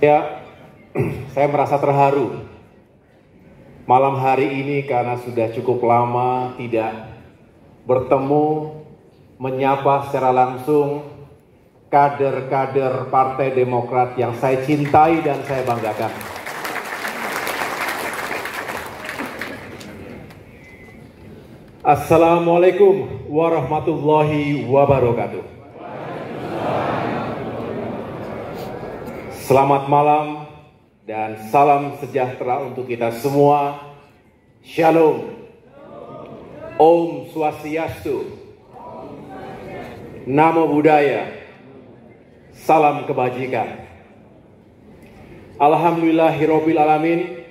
Ya, saya merasa terharu malam hari ini karena sudah cukup lama tidak bertemu, menyapa secara langsung kader-kader Partai Demokrat yang saya cintai dan saya banggakan. Assalamualaikum warahmatullahi wabarakatuh. Selamat malam dan salam sejahtera untuk kita semua. Shalom. Om Swastiastu. Namo Buddhaya. Salam kebajikan. Alhamdulillahirabbil alamin.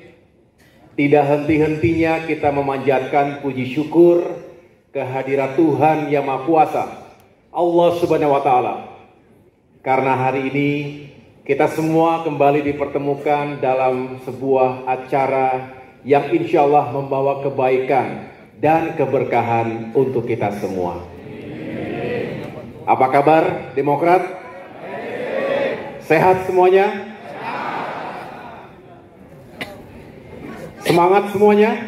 Tidak henti-hentinya kita memanjatkan puji syukur kehadirat Tuhan Yang Maha Kuasa, Allah Subhanahu wa taala. Karena hari ini kita semua kembali dipertemukan dalam sebuah acara yang insya Allah membawa kebaikan dan keberkahan untuk kita semua. Apa kabar Demokrat? Sehat semuanya? Semangat semuanya?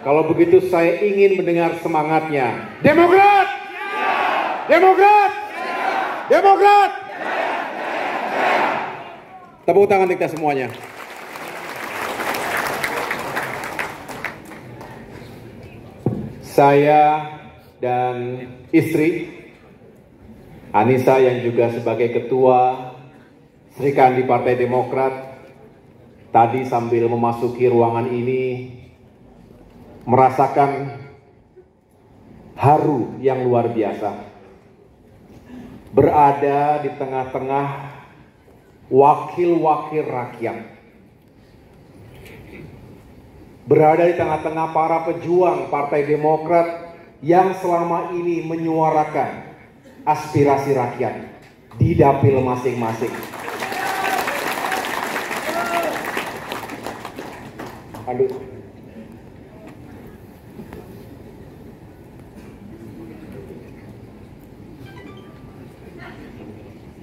Kalau begitu saya ingin mendengar semangatnya. Demokrat! Demokrat! Demokrat! Tepuk tangan kita semuanya. Saya dan istri Anissa yang juga sebagai ketua Serikandi Partai Demokrat tadi sambil memasuki ruangan ini merasakan haru yang luar biasa. Berada di tengah-tengah wakil-wakil rakyat, berada di tengah-tengah para pejuang Partai Demokrat yang selama ini menyuarakan aspirasi rakyat di dapil masing-masing. Aduh.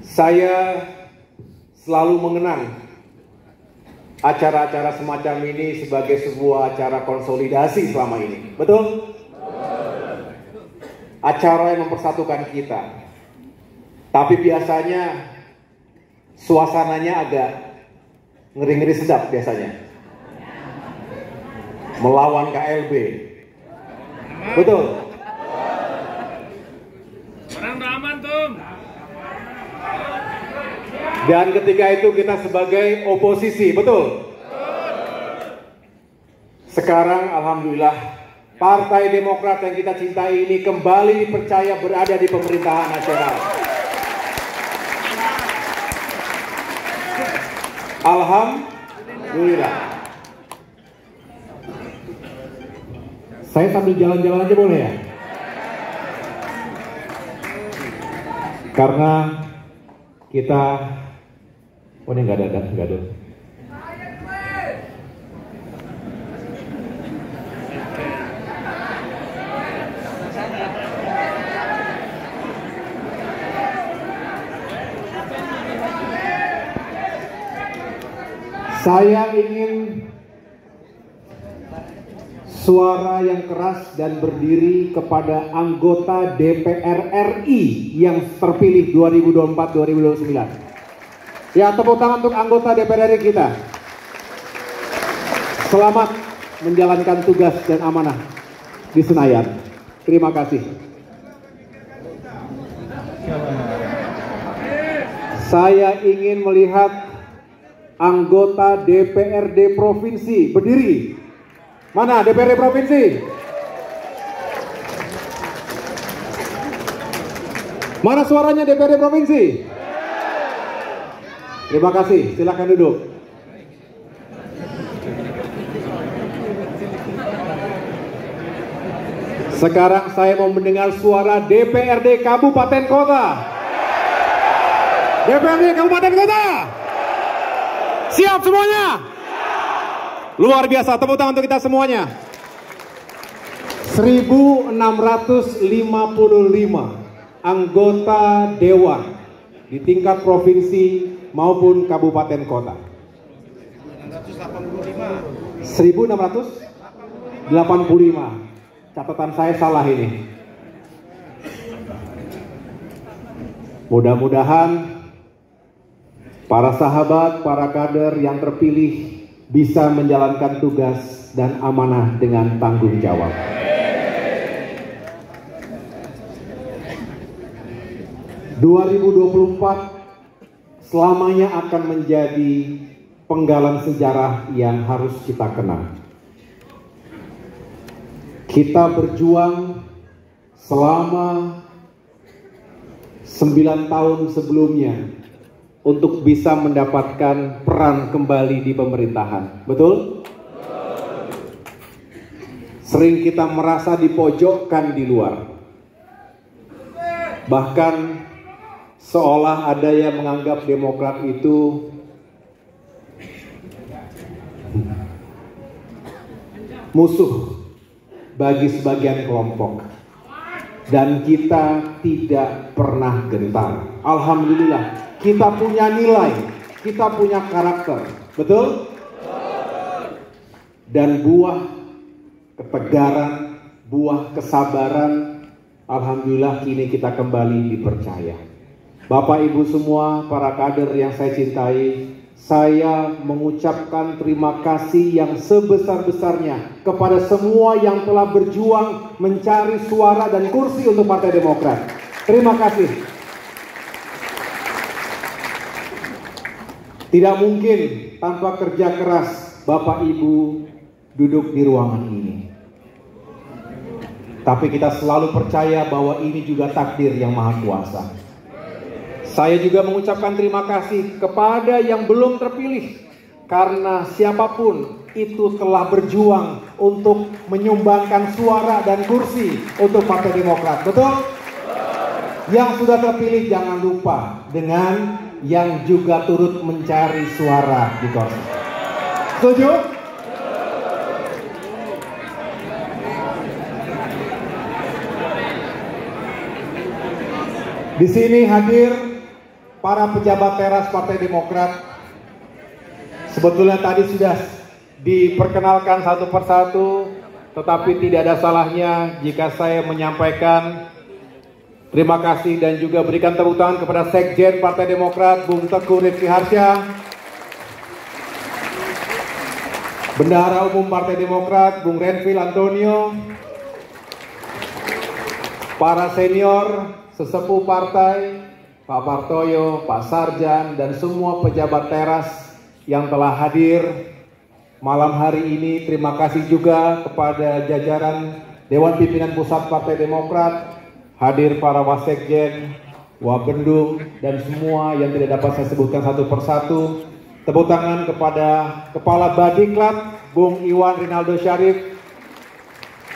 Saya selalu mengenang acara-acara semacam ini sebagai sebuah acara konsolidasi selama ini. Betul? Acara yang mempersatukan kita. Tapi biasanya suasananya agak ngeri-ngeri sedap biasanya. Melawan KLB. Betul? Orang aman tuh. Dan ketika itu kita sebagai oposisi, betul? Sekarang alhamdulillah Partai Demokrat yang kita cintai ini kembali dipercaya berada di pemerintahan nasional. Alhamdulillah. Saya sambil jalan-jalan aja boleh ya? Karena kita ini nggak ada. Saya ingin suara yang keras dan berdiri kepada anggota DPR RI yang terpilih 2024-2029. Ya, tepuk tangan untuk anggota DPR RI kita. Selamat menjalankan tugas dan amanah di Senayan. Terima kasih. Saya ingin melihat anggota DPRD Provinsi berdiri. Mana DPRD Provinsi? Mana suaranya DPRD Provinsi? Terima kasih, silakan duduk. Sekarang saya mau mendengar suara DPRD Kabupaten Kota. DPRD Kabupaten Kota. Siap semuanya? Luar biasa, tepuk tangan untuk kita semuanya. 1655 anggota dewan di tingkat provinsi maupun kabupaten kota. 1685. Catatan saya salah ini. Mudah-mudahan para sahabat, para kader yang terpilih bisa menjalankan tugas dan amanah dengan tanggung jawab. ...2024 selamanya akan menjadi penggalan sejarah yang harus kita kenang. Kita berjuang selama 9 tahun sebelumnya untuk bisa mendapatkan peran kembali di pemerintahan. Betul? Sering kita merasa dipojokkan di luar. Bahkan seolah ada yang menganggap Demokrat itu musuh bagi sebagian kelompok, dan kita tidak pernah gentar. Alhamdulillah, kita punya nilai, kita punya karakter, betul? Dan buah ketegaran, buah kesabaran, alhamdulillah kini kita kembali dipercaya. Bapak Ibu semua, para kader yang saya cintai, saya mengucapkan terima kasih yang sebesar-besarnya kepada semua yang telah berjuang mencari suara dan kursi untuk Partai Demokrat. Terima kasih. Tidak mungkin tanpa kerja keras Bapak Ibu duduk di ruangan ini. Tapi kita selalu percaya bahwa ini juga takdir yang Maha Kuasa. Saya juga mengucapkan terima kasih kepada yang belum terpilih, karena siapapun itu telah berjuang untuk menyumbangkan suara dan kursi untuk Partai Demokrat. Betul? Yang sudah terpilih jangan lupa dengan yang juga turut mencari suara di kursi. Setuju? Di sini hadir para pejabat teras Partai Demokrat. Sebetulnya tadi sudah diperkenalkan satu persatu, tetapi tidak ada salahnya jika saya menyampaikan terima kasih dan juga berikan tepuk tangan kepada Sekjen Partai Demokrat, Bung Teguh Rifki Harsha, Bendahara Umum Partai Demokrat, Bung Renvil Antonio, para senior, sesepuh partai, Pak Partoyo, Pak Sarjan, dan semua pejabat teras yang telah hadir malam hari ini. Terima kasih juga kepada jajaran Dewan Pimpinan Pusat Partai Demokrat, hadir para Wasekjen, Wabendung, dan semua yang tidak dapat saya sebutkan satu persatu. Tepuk tangan kepada Kepala Badiklat, Bung Iwan Rinaldo Syarif,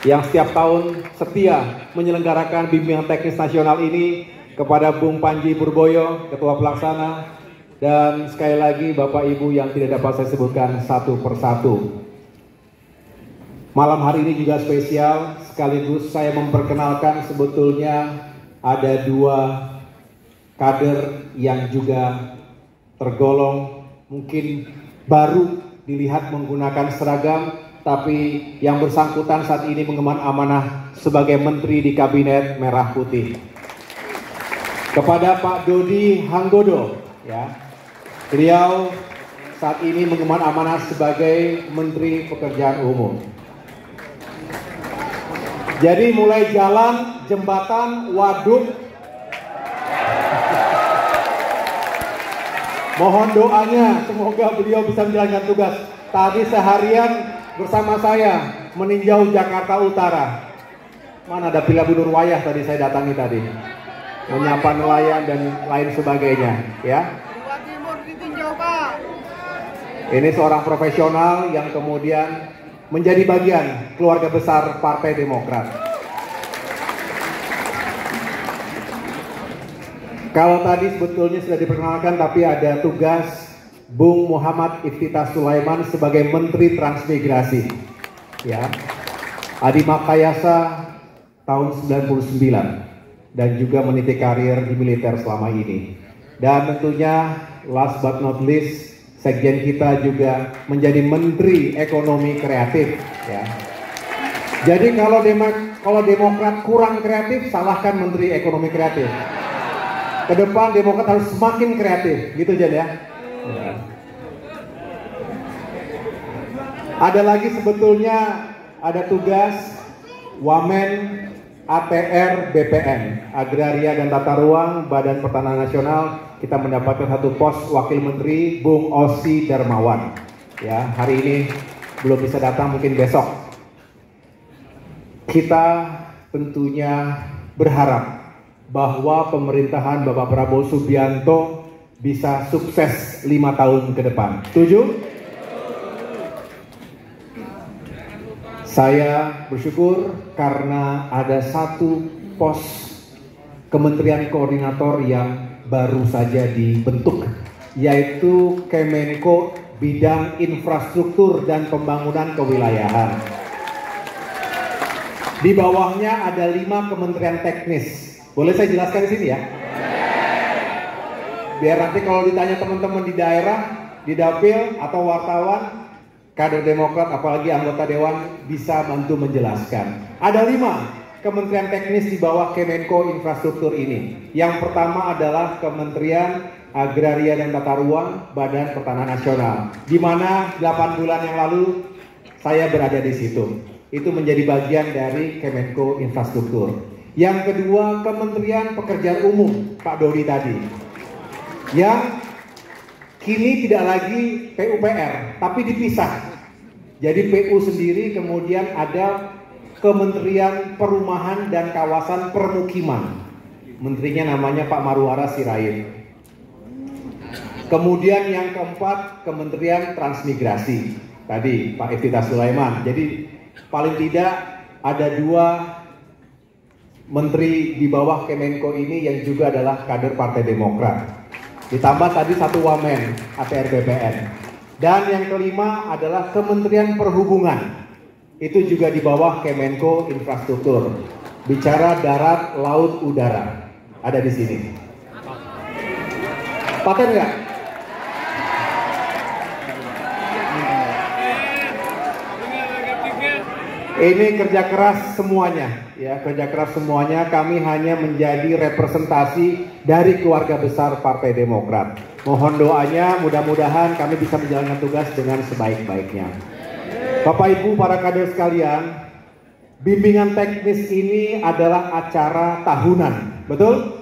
yang setiap tahun setia menyelenggarakan bimbingan teknis nasional ini, kepada Bung Panji Purboyo, Ketua Pelaksana, dan sekali lagi Bapak Ibu yang tidak dapat saya sebutkan satu persatu. Malam hari ini juga spesial, sekaligus saya memperkenalkan sebetulnya ada dua kader yang juga tergolong mungkin baru dilihat menggunakan seragam, tapi yang bersangkutan saat ini mengemban amanah sebagai Menteri di Kabinet Merah Putih. Kepada Pak Dodi Hanggodo, ya, beliau saat ini mengemban amanah sebagai Menteri Pekerjaan Umum. Jadi mulai jalan, jembatan, waduk, mohon doanya semoga beliau bisa menjalankan tugas. Tadi seharian bersama saya meninjau Jakarta Utara. Mana ada Villa Bu Nurwayah tadi saya datangi tadi. Menyapa nelayan dan lain sebagainya, ya. Ini seorang profesional yang kemudian menjadi bagian keluarga besar Partai Demokrat. Kalau tadi sebetulnya sudah diperkenalkan, tapi ada tugas Bung Muhammad Iftitah Sulaiman sebagai Menteri Transmigrasi, ya. Adi Makayasa tahun 99 dan juga meniti karir di militer selama ini. Dan tentunya last but not least, sekjen kita juga menjadi Menteri Ekonomi Kreatif. Ya. Jadi kalau Demokrat kurang kreatif, salahkan Menteri Ekonomi Kreatif. Ke depan Demokrat harus semakin kreatif, gitu Jan ya. Ya. Ada lagi sebetulnya ada tugas Wamen ATR BPN, Agraria dan Tata Ruang Badan Pertanahan Nasional. Kita mendapatkan satu pos Wakil Menteri, Bung Osi Darmawan. Ya, hari ini belum bisa datang, mungkin besok. Kita tentunya berharap bahwa pemerintahan Bapak Prabowo Subianto bisa sukses 5 tahun ke depan. Setuju? Saya bersyukur karena ada satu pos kementerian koordinator yang baru saja dibentuk, yaitu Kemenko Bidang Infrastruktur dan Pembangunan Kewilayahan. Di bawahnya ada 5 kementerian teknis. Boleh saya jelaskan di sini ya? Biar nanti kalau ditanya teman-teman di daerah, di dapil atau wartawan, kader Demokrat apalagi anggota Dewan bisa bantu menjelaskan. Ada 5 kementerian teknis di bawah Kemenko Infrastruktur ini. Yang pertama adalah Kementerian Agraria dan Tata Ruang Badan Pertanahan Nasional, di mana 8 bulan yang lalu saya berada di situ. Itu menjadi bagian dari Kemenko Infrastruktur. Yang kedua, Kementerian Pekerjaan Umum, Pak Dodi tadi, yang kini tidak lagi PUPR, tapi dipisah. Jadi PU sendiri, kemudian ada Kementerian Perumahan dan Kawasan Permukiman. Menterinya namanya Pak Marwara Sirait. Kemudian yang keempat, Kementerian Transmigrasi. Tadi Pak Iftithah Sulaiman. Jadi paling tidak ada 2 menteri di bawah Kemenko ini yang juga adalah kader Partai Demokrat. Ditambah tadi 1 Wamen ATR BPN. Dan yang kelima adalah Kementerian Perhubungan. Itu juga di bawah Kemenko Infrastruktur. Bicara darat, laut, udara. Ada di sini. Pakai nggak? Ini kerja keras semuanya, ya, kerja keras semuanya. Kami hanya menjadi representasi dari keluarga besar Partai Demokrat. Mohon doanya, mudah-mudahan kami bisa menjalankan tugas dengan sebaik-baiknya. Bapak Ibu para kader sekalian, bimbingan teknis ini adalah acara tahunan, betul?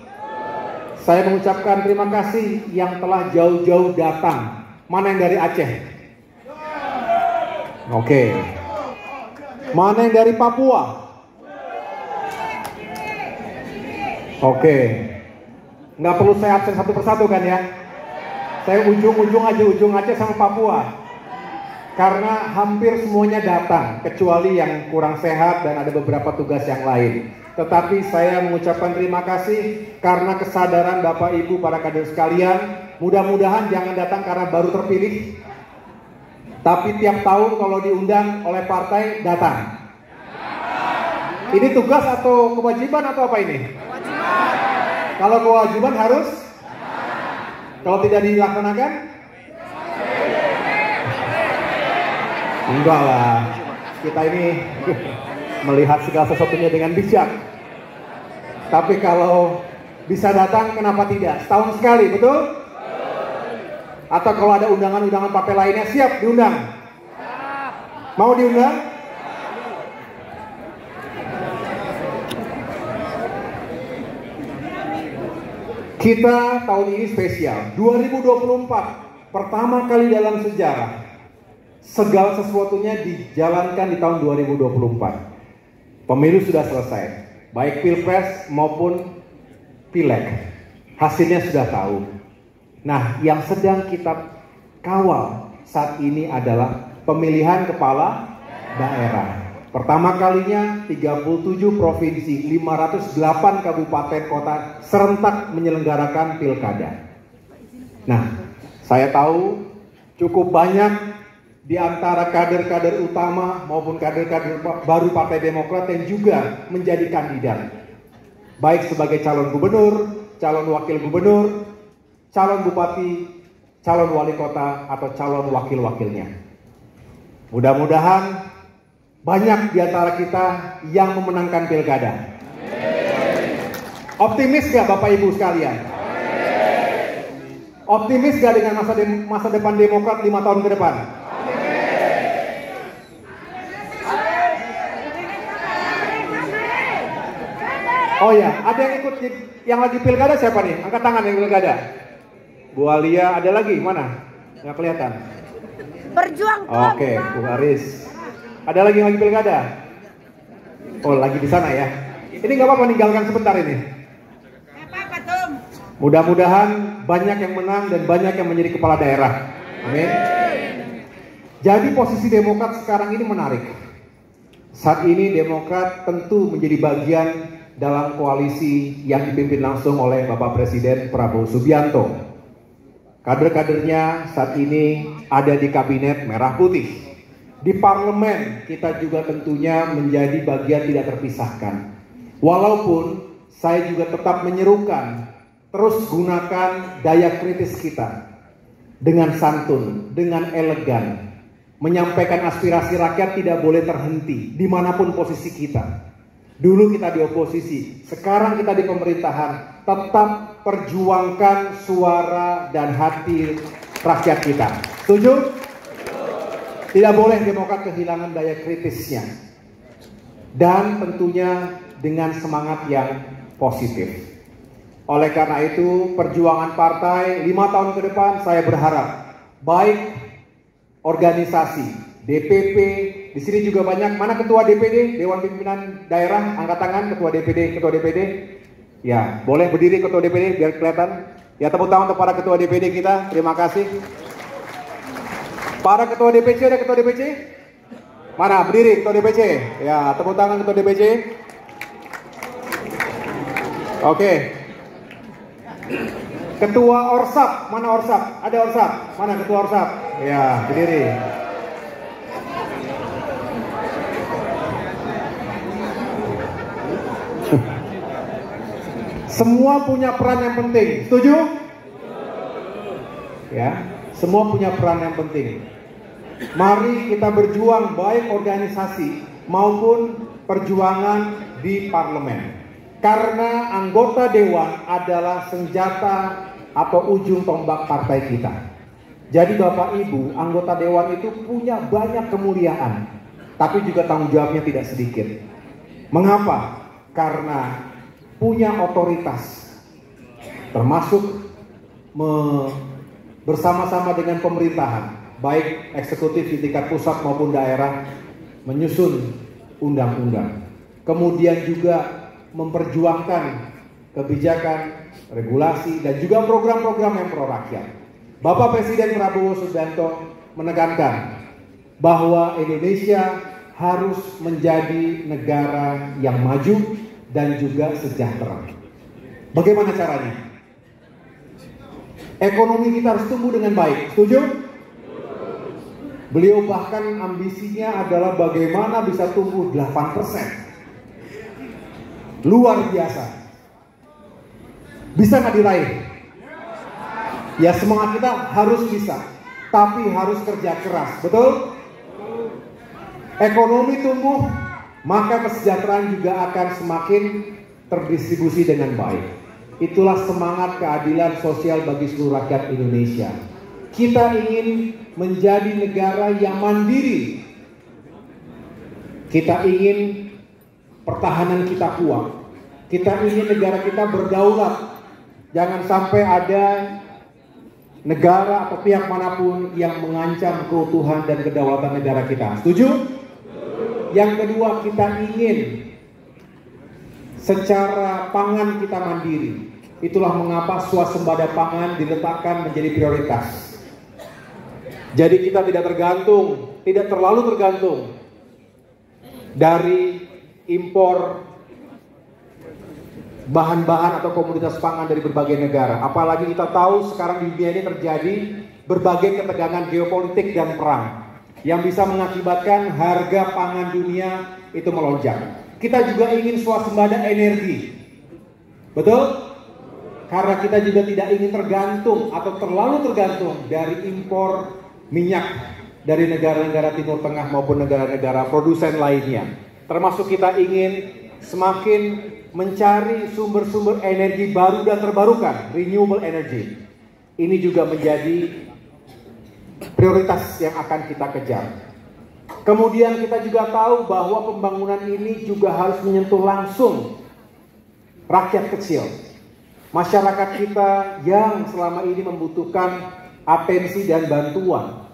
Saya mengucapkan terima kasih yang telah jauh-jauh datang. Mana yang dari Aceh? Oke. Mana yang dari Papua? Oke. Nggak perlu saya absen satu persatu kan ya? Saya ujung-ujung aja, ujung Aceh sama Papua. Karena hampir semuanya datang, kecuali yang kurang sehat dan ada beberapa tugas yang lain. Tetapi saya mengucapkan terima kasih karena kesadaran Bapak Ibu para kader sekalian. Mudah-mudahan jangan datang karena baru terpilih, tapi tiap tahun kalau diundang oleh partai datang. Ini tugas atau kewajiban atau apa ini? Kewajiban. Kalau kewajiban harus? Kalau tidak dilaksanakan? Enggak lah. Kita ini melihat segala sesuatunya dengan bijak. Tapi kalau bisa datang, kenapa tidak? Setahun sekali, betul? Atau kalau ada undangan-undangan partai lainnya, siap diundang? Mau diundang? Kita tahun ini spesial, 2024, pertama kali dalam sejarah segala sesuatunya dijalankan di tahun 2024. Pemilu sudah selesai, baik Pilpres maupun Pileg, hasilnya sudah tahu. Nah, yang sedang kita kawal saat ini adalah pemilihan kepala daerah. Pertama kalinya 37 provinsi, 508 kabupaten kota serentak menyelenggarakan pilkada. Nah, saya tahu cukup banyak di antara kader-kader utama maupun kader-kader baru Partai Demokrat yang juga menjadi kandidat. Baik sebagai calon gubernur, calon wakil gubernur, calon bupati, calon wali kota atau calon wakil-wakilnya. Mudah-mudahan banyak di antara kita yang memenangkan pilkada. Optimis gak Bapak Ibu sekalian? Optimis gak dengan masa depan Demokrat 5 tahun ke depan? Oh ya, ada yang ikut yang lagi pilkada siapa nih? Angkat tangan yang pilkada. Bu Alia, ada lagi? Mana? Nggak kelihatan. Berjuang. Oke, Bu Haris. Ada lagi yang lagi pilkada? Oh, lagi di sana ya. Ini nggak apa-apa, ninggalkan sebentar ini. Apa Tom? Mudah-mudahan banyak yang menang dan banyak yang menjadi kepala daerah. Amin. Jadi posisi Demokrat sekarang ini menarik. Saat ini Demokrat tentu menjadi bagian dalam koalisi yang dipimpin langsung oleh Bapak Presiden Prabowo Subianto. Kader-kadernya saat ini ada di kabinet merah putih. Di parlemen kita juga tentunya menjadi bagian tidak terpisahkan. Walaupun saya juga tetap menyerukan, terus gunakan daya kritis kita dengan santun, dengan elegan. Menyampaikan aspirasi rakyat tidak boleh terhenti dimanapun posisi kita. Dulu kita di oposisi, sekarang kita di pemerintahan. Tetap perjuangkan suara dan hati rakyat kita. Setuju? Tidak boleh Demokrat kehilangan daya kritisnya. Dan tentunya dengan semangat yang positif. Oleh karena itu, perjuangan partai 5 tahun ke depan saya berharap baik organisasi, DPP, di sini juga banyak. Mana ketua DPD, Dewan Pimpinan Daerah, angkat tangan ketua DPD. Ya, boleh berdiri ketua DPD biar kelihatan. Ya, tepuk tangan untuk para ketua DPD kita. Terima kasih. Para ketua DPC, ada ketua DPC? Mana berdiri ketua DPC? Ya, tepuk tangan ketua DPC. Oke. Ketua Orsap, mana Orsap? Ada Orsap? Mana ketua Orsap? Ya, berdiri. Semua punya peran yang penting, setuju? Ya, semua punya peran yang penting. Mari kita berjuang baik organisasi maupun perjuangan di parlemen. Karena anggota dewan adalah senjata atau ujung tombak partai kita. Jadi Bapak Ibu, anggota dewan itu punya banyak kemuliaan, tapi juga tanggung jawabnya tidak sedikit. Mengapa? Karena punya otoritas, termasuk bersama-sama dengan pemerintahan, baik eksekutif di tingkat pusat maupun daerah, menyusun undang-undang. Kemudian juga memperjuangkan kebijakan, regulasi, dan juga program-program yang pro rakyat. Bapak Presiden Prabowo Subianto menekankan bahwa Indonesia harus menjadi negara yang maju dan juga sejahtera. Bagaimana caranya? Ekonomi kita harus tumbuh dengan baik, setuju? Beliau bahkan ambisinya adalah bagaimana bisa tumbuh 8%. Luar biasa. Bisa nggak diraih? Ya, semangat kita harus bisa, tapi harus kerja keras, betul? Ekonomi tumbuh, maka kesejahteraan juga akan semakin terdistribusi dengan baik. Itulah semangat keadilan sosial bagi seluruh rakyat Indonesia. Kita ingin menjadi negara yang mandiri. Kita ingin pertahanan kita kuat. Kita ingin negara kita berdaulat. Jangan sampai ada negara atau pihak manapun yang mengancam keutuhan dan kedaulatan negara kita. Setuju? Yang kedua, kita ingin secara pangan kita mandiri. Itulah mengapa swasembada pangan diletakkan menjadi prioritas. Jadi kita tidak terlalu tergantung dari impor bahan-bahan atau komoditas pangan dari berbagai negara. Apalagi kita tahu sekarang di dunia ini terjadi berbagai ketegangan geopolitik dan perang yang bisa mengakibatkan harga pangan dunia itu melonjak. Kita juga ingin swasembada energi. Betul? karena kita juga tidak ingin tergantung atau terlalu tergantung dari impor minyak dari negara-negara Timur Tengah maupun negara-negara produsen lainnya. Termasuk kita ingin semakin mencari sumber-sumber energi baru dan terbarukan, renewable energy. Ini juga menjadi prioritas yang akan kita kejar. Kemudian kita juga tahu bahwa pembangunan ini juga harus menyentuh langsung rakyat kecil. Masyarakat kita yang selama ini membutuhkan atensi dan bantuan.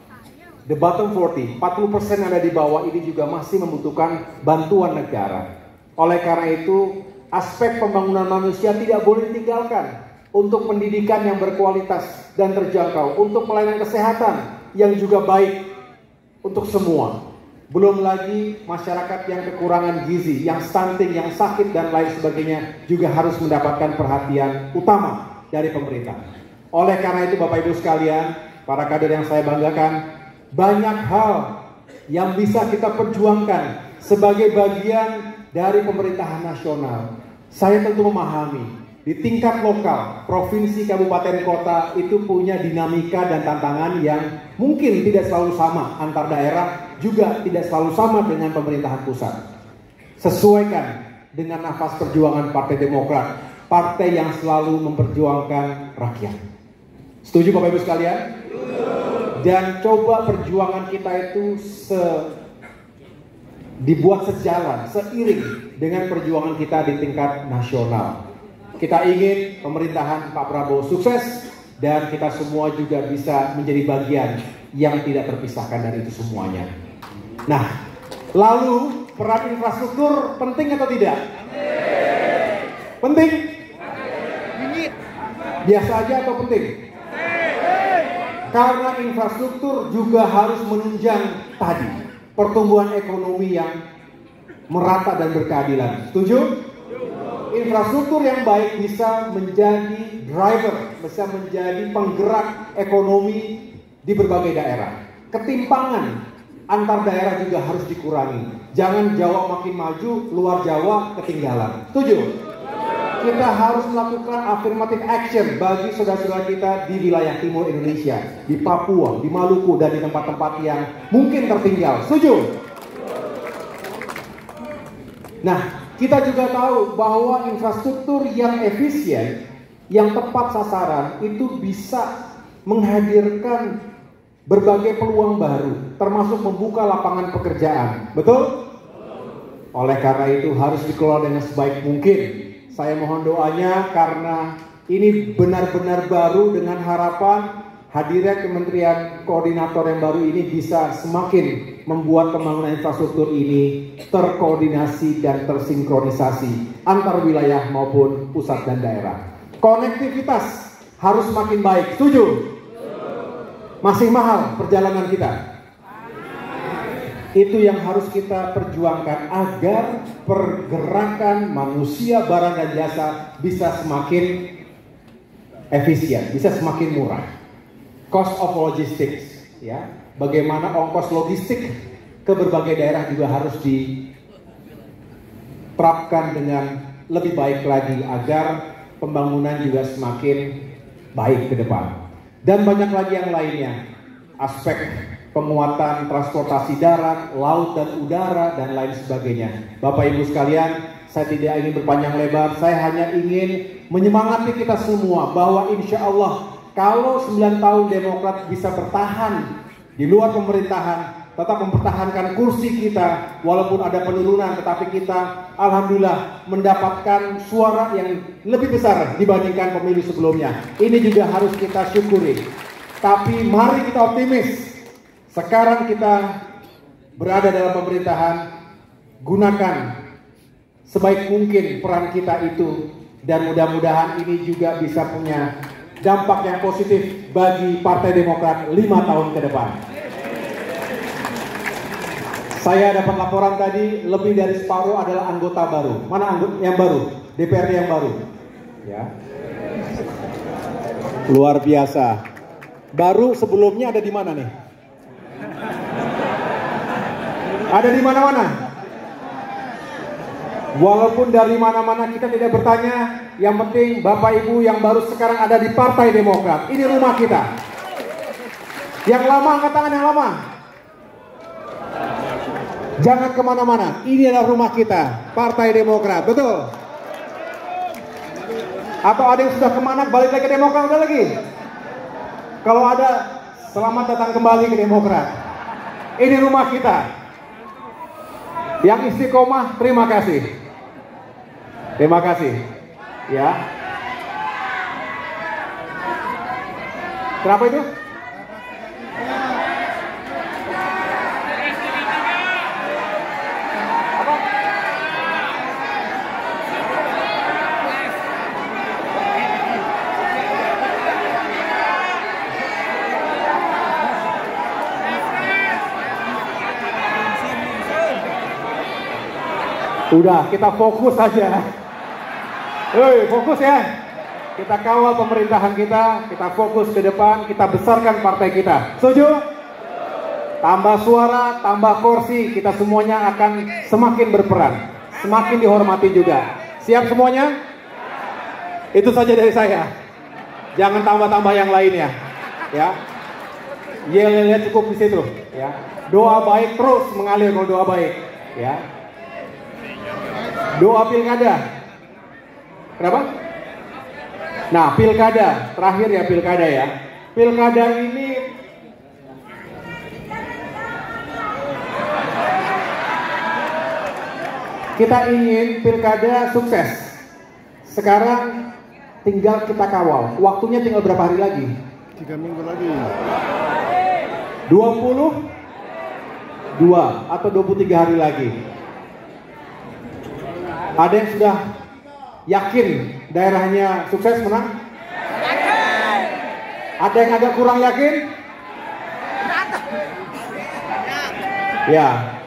The bottom 40% yang ada di bawah ini juga masih membutuhkan bantuan negara. Oleh karena itu, aspek pembangunan manusia tidak boleh ditinggalkan untuk pendidikan yang berkualitas dan terjangkau, untuk pelayanan kesehatan yang juga baik untuk semua. Belum lagi masyarakat yang kekurangan gizi, yang stunting, yang sakit dan lain sebagainya juga harus mendapatkan perhatian utama dari pemerintah. Oleh karena itu Bapak Ibu sekalian, para kader yang saya banggakan, banyak hal yang bisa kita perjuangkan sebagai bagian dari pemerintahan nasional. Saya tentu memahami di tingkat lokal, provinsi, kabupaten, kota itu punya dinamika dan tantangan yang mungkin tidak selalu sama antar daerah, juga tidak selalu sama dengan pemerintahan pusat. Sesuaikan dengan nafas perjuangan Partai Demokrat, partai yang selalu memperjuangkan rakyat. Setuju Bapak Ibu sekalian? Dan coba perjuangan kita itu dibuat sejalan, seiring dengan perjuangan kita di tingkat nasional. Kita ingin pemerintahan Pak Prabowo sukses dan kita semua juga bisa menjadi bagian yang tidak terpisahkan dari itu semuanya. Nah, lalu peran infrastruktur penting atau tidak? Penting? Biasa aja atau penting? Karena infrastruktur juga harus menunjang tadi pertumbuhan ekonomi yang merata dan berkeadilan. Setuju? Infrastruktur yang baik bisa menjadi driver, bisa menjadi penggerak ekonomi di berbagai daerah. Ketimpangan antar daerah juga harus dikurangi. Jangan Jawa makin maju, luar Jawa ketinggalan. Setuju? Kita harus melakukan affirmative action bagi saudara-saudara kita di wilayah timur Indonesia, di Papua, di Maluku, dan di tempat-tempat yang mungkin tertinggal. Setuju? Nah, kita juga tahu bahwa infrastruktur yang efisien, yang tepat sasaran, itu bisa menghadirkan berbagai peluang baru, termasuk membuka lapangan pekerjaan. Betul? Oleh karena itu harus dikelola dengan sebaik mungkin. Saya mohon doanya karena ini benar-benar baru, dengan harapan hadirnya Kementerian Koordinator yang baru ini bisa semakin membuat pembangunan infrastruktur ini terkoordinasi dan tersinkronisasi antar wilayah maupun pusat dan daerah. Konektivitas harus makin baik. Setuju? Masih mahal perjalanan kita. Itu yang harus kita perjuangkan agar pergerakan manusia, barang dan jasa bisa semakin efisien, bisa semakin murah. Cost of logistics, ya, bagaimana ongkos logistik ke berbagai daerah juga harus diterapkan dengan lebih baik lagi agar pembangunan juga semakin baik ke depan. Dan banyak lagi yang lainnya, aspek penguatan transportasi darat, laut dan udara, dan lain sebagainya. Bapak Ibu sekalian, saya tidak ingin berpanjang lebar, saya hanya ingin menyemangati kita semua bahwa insya Allah kalau 9 tahun Demokrat bisa bertahan di luar pemerintahan, tetap mempertahankan kursi kita, walaupun ada penurunan, tetapi kita alhamdulillah mendapatkan suara yang lebih besar dibandingkan pemilu sebelumnya. Ini juga harus kita syukuri. Tapi mari kita optimis. Sekarang kita berada dalam pemerintahan, gunakan sebaik mungkin peran kita itu, dan mudah-mudahan ini juga bisa punya dampak yang positif bagi Partai Demokrat 5 tahun ke depan. Saya dapat laporan tadi lebih dari separuh adalah anggota baru. Mana anggota yang baru? DPRD yang baru. Ya. Luar biasa. Baru sebelumnya ada di mana nih? Ada di mana-mana. Walaupun dari mana-mana kita tidak bertanya, yang penting Bapak Ibu yang baru sekarang ada di Partai Demokrat, ini rumah kita. Yang lama angkat tangan, yang lama. Jangan kemana-mana, ini adalah rumah kita, Partai Demokrat, betul? Atau ada yang sudah kemana, balik lagi ke Demokrat, udah lagi? Kalau ada, selamat datang kembali ke Demokrat. Ini rumah kita. Yang istiqomah, terima kasih. Terima kasih. Ya. Kenapa itu? Udah, kita fokus saja. Hei, fokus ya. Kita kawal pemerintahan kita fokus ke depan, kita besarkan partai kita. Setuju? Tambah suara, tambah kursi, kita semuanya akan semakin berperan, semakin dihormati juga. Siap semuanya? Itu saja dari saya. Jangan tambah-tambah yang lainnya. Ya. Yel cukup di situ. Ya. Doa baik terus mengalir kalau doa baik. Ya. Doa pilkada. Kenapa? Nah, pilkada. Terakhir ya pilkada ya. Pilkada ini kita ingin pilkada sukses. Sekarang tinggal kita kawal. Waktunya tinggal berapa hari lagi? 3 minggu lagi. 22 atau 23 hari lagi. Ada yang sudah yakin daerahnya sukses menang? Ada yang agak kurang yakin? Ya.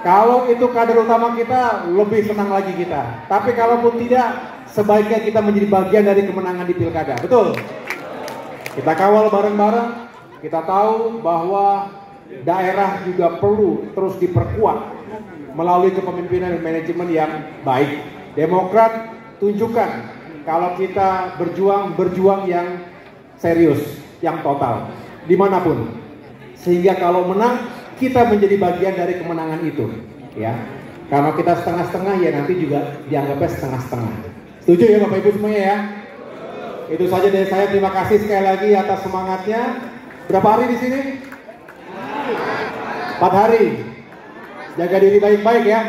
Kalau itu kader utama kita, lebih senang lagi kita. Tapi kalaupun tidak, sebaiknya kita menjadi bagian dari kemenangan di pilkada. Betul? Kita kawal bareng-bareng. Kita tahu bahwa daerah juga perlu terus diperkuat melalui kepemimpinan dan manajemen yang baik. Demokrat tunjukkan kalau kita berjuang yang serius, yang total, dimanapun. Sehingga kalau menang, kita menjadi bagian dari kemenangan itu. Ya, kalau kita setengah-setengah, ya nanti juga dianggapnya setengah-setengah. Setuju ya Bapak Ibu semuanya ya? Itu saja dari saya. Terima kasih sekali lagi atas semangatnya. Berapa hari di sini? 4 hari. Jaga diri baik-baik ya.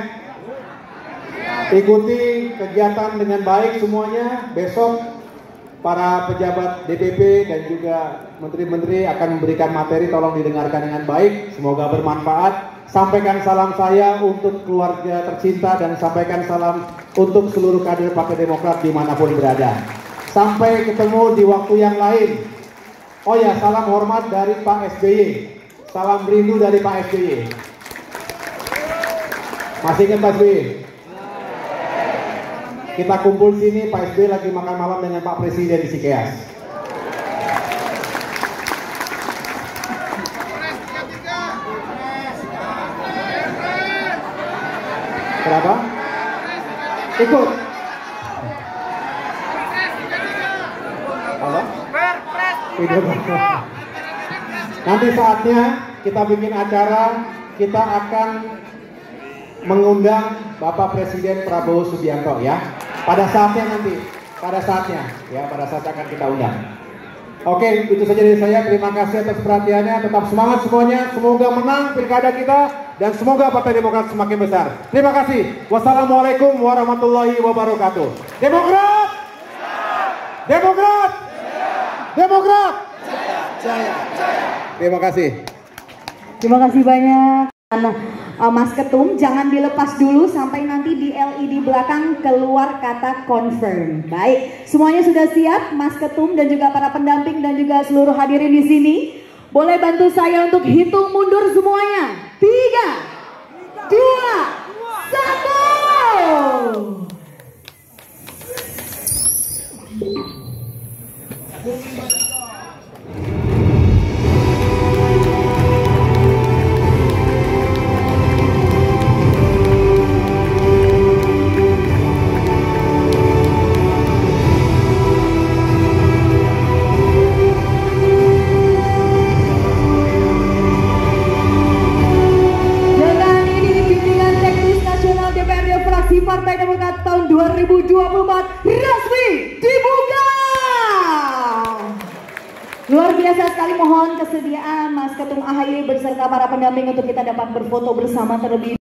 Ikuti kegiatan dengan baik semuanya. Besok para pejabat DPP dan juga menteri-menteri akan memberikan materi, tolong didengarkan dengan baik. Semoga bermanfaat. Sampaikan salam saya untuk keluarga tercinta dan sampaikan salam untuk seluruh kader Partai Demokrat dimanapun berada. Sampai ketemu di waktu yang lain. Oh ya, salam hormat dari Pak SBY. Salam rindu dari Pak SBY. Masih ingat Pak SBY? Kita kumpul sini, Pak SBY lagi makan malam dengan Pak Presiden di Cikeas. Kenapa? Ikut. Halo? Nanti saatnya kita bikin acara, kita akan mengundang Bapak Presiden Prabowo Subianto ya. Pada saatnya nanti, pada saatnya akan kita undang. Oke, itu saja dari saya. Terima kasih atas perhatiannya. Tetap semangat semuanya. Semoga menang pilkada kita dan semoga Partai Demokrat semakin besar. Terima kasih. Wassalamualaikum warahmatullahi wabarakatuh. Demokrat! Demokrat! Demokrat! Jaya! Terima kasih. Terima kasih banyak. Mas Ketum, jangan dilepas dulu sampai nanti di LED belakang keluar kata confirm. Baik, semuanya sudah siap, Mas Ketum dan juga para pendamping dan juga seluruh hadirin di sini. Boleh bantu saya untuk hitung mundur semuanya? 3, 2, 1. biasa sekali, mohon kesediaan Mas Ketum AHY beserta para pendamping untuk kita dapat berfoto bersama terlebih